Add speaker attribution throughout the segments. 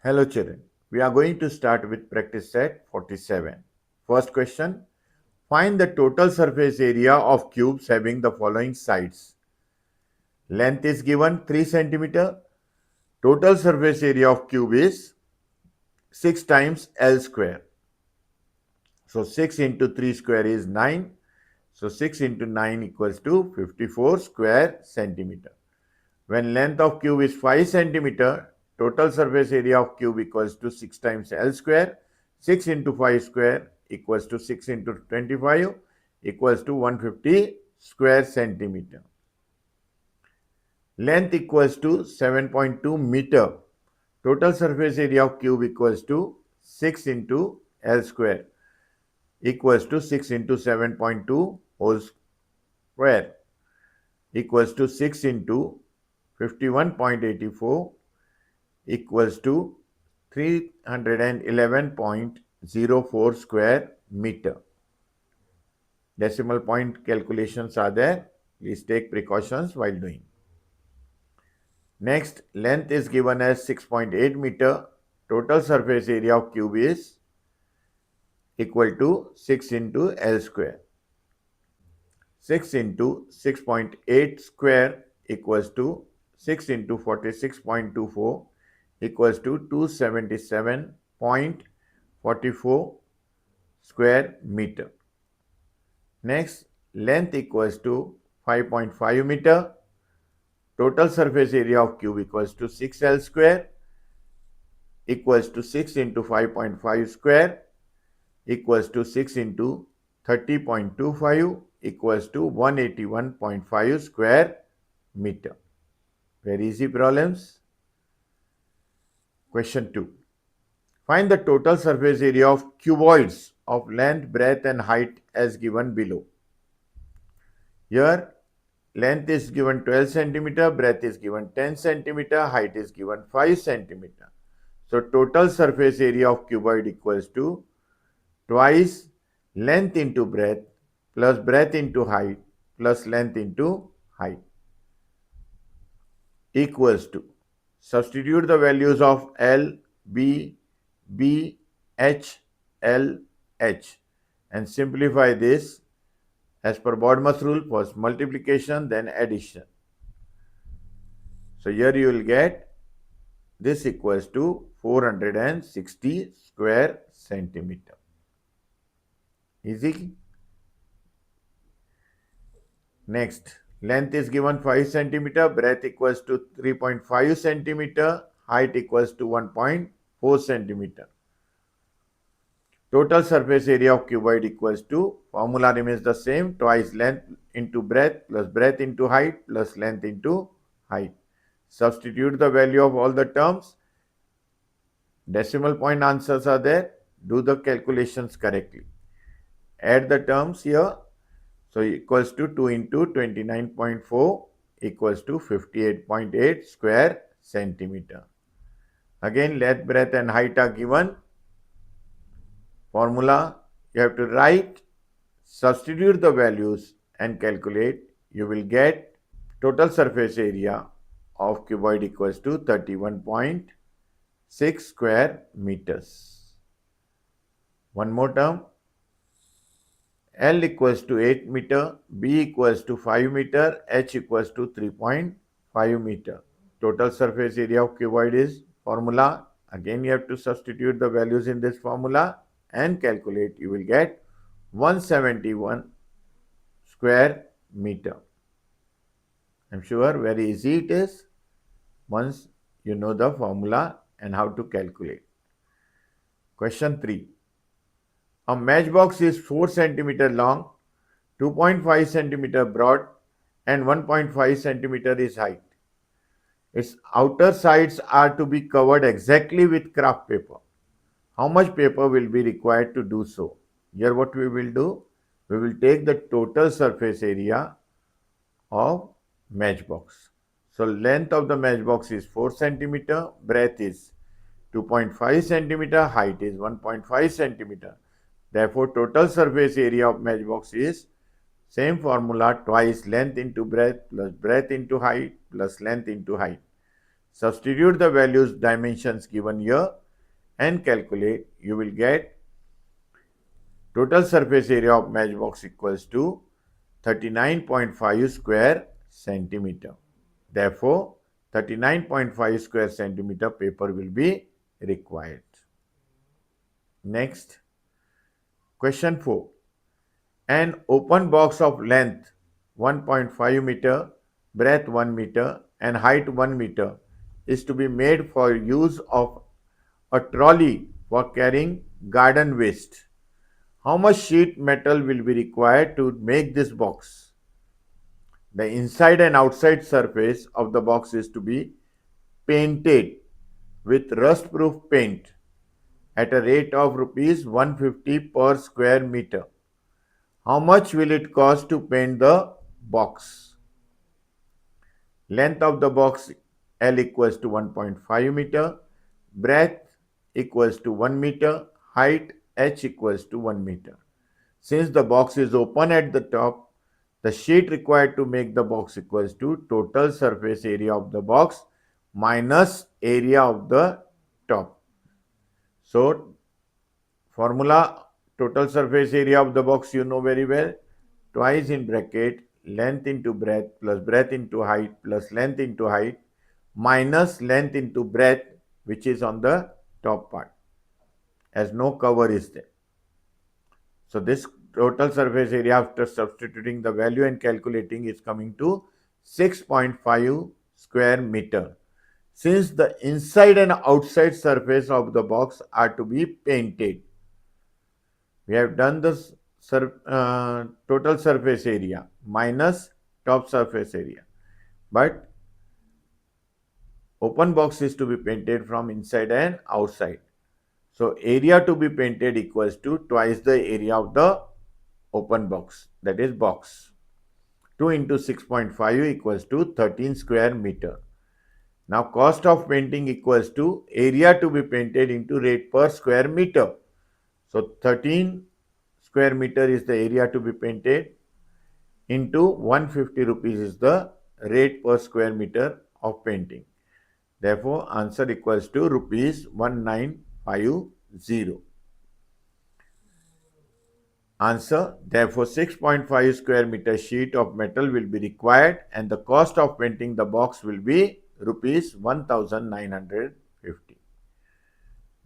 Speaker 1: Hello children, we are going to start with practice set 47. First question, find the total surface area of cubes having the following sides. Length is given 3 cm. Total surface area of cube is 6 times L square. So 6 into 3 square is 9. So 6 into 9 equals to 54 square centimeter. When length of cube is 5 cm, total surface area of cube equals to 6 times L square. 6 into 5 square equals to 6 into 25 equals to 150 square centimeter. Length equals to 7.2 meter. Total surface area of cube equals to 6 into L square equals to 6 into 7.2 whole square equals to 6 into 51.84 equals to 311.04 square meter. Decimal point calculations are there. Please take precautions while doing. Next, length is given as 6.8 meter. Total surface area of cube is equal to 6 into L square. 6 into 6.8 square equals to 6 into 46.24 equals to 277.44 square meter. Next, length equals to 5.5 meter. Total surface area of cube equals to 6L square equals to 6 into 5.5 square equals to 6 into 30.25 equals to 181.5 square meter. Very easy problems. Question 2. Find the total surface area of cuboids of length, breadth and height as given below. Here, length is given 12 cm, breadth is given 10 cm, height is given 5 cm. So, total surface area of cuboid equals to twice length into breadth plus breadth into height plus length into height equals to, substitute the values of L, B, B, H, L, H and simplify this as per Bodmer's rule. First multiplication, then addition. So here you will get this equals to 460 square centimeter. Easy. Next, length is given 5 centimeter, breadth equals to 3.5 centimeter, height equals to 1.4 centimeter. Total surface area of cuboid equals to, formula remains the same, twice length into breadth plus breadth into height plus length into height. Substitute the value of all the terms. Decimal point answers are there. Do the calculations correctly. Add the terms here. So equals to 2 into 29.4 equals to 58.8 square centimeter. Again, length, breadth and height are given. Formula, you have to write, substitute the values and calculate. You will get total surface area of cuboid equals to 31.6 square meters. One more term. L equals to 8 meter, B equals to 5 meter, H equals to 3.5 meter. Total surface area of cuboid is, formula, again you have to substitute the values in this formula and calculate. You will get 171 square meter. I'm sure very easy it is once you know the formula and how to calculate. Question 3. A matchbox is 4 cm long, 2.5 cm broad and 1.5 cm is height. Its outer sides are to be covered exactly with craft paper. How much paper will be required to do so? Here what we will do? We will take the total surface area of matchbox. So length of the matchbox is 4 cm, breadth is 2.5 cm, height is 1.5 cm. Therefore, total surface area of matchbox is Same formula, twice length into breadth plus breadth into height plus length into height. Substitute the values dimensions given here and calculate. You will get total surface area of matchbox equals to 39.5 square centimeter. Therefore, 39.5 square centimeter paper will be required. Next, question 4. An open box of length 1.5 meter, breadth 1 meter and height 1 meter is to be made for use of a trolley for carrying garden waste. How much sheet metal will be required to make this box? The inside and outside surface of the box is to be painted with rust-proof paint at a rate of rupees 150 per square meter. How much will it cost to paint the box? Length of the box L equals to 1.5 meter, breadth equals to 1 meter, height H equals to 1 meter. Since the box is open at the top, the sheet required to make the box equals to total surface area of the box minus area of the top. So, formula total surface area of the box you know very well. Twice in bracket length into breadth plus breadth into height plus length into height minus length into breadth, which is on the top part, as no cover is there. So this total surface area after substituting the value and calculating is coming to 6.5 square meter. Since the inside and outside surface of the box are to be painted, we have done the total surface area minus top surface area. But open box is to be painted from inside and outside. So area to be painted equals to twice the area of the open box, that is box. 2 into 6.5 equals to 13 square meter. Now cost of painting equals to area to be painted into rate per square meter. So 13 square meter is the area to be painted into 150 rupees is the rate per square meter of painting. Therefore, answer equals to rupees 1950. Answer, therefore 6.5 square meter sheet of metal will be required and the cost of painting the box will be rupees 1950.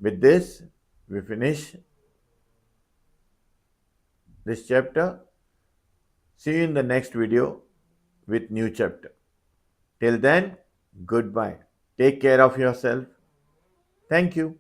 Speaker 1: With this, we finish this chapter. See you in the next video with new chapter. Till then, goodbye. Take care of yourself. Thank you.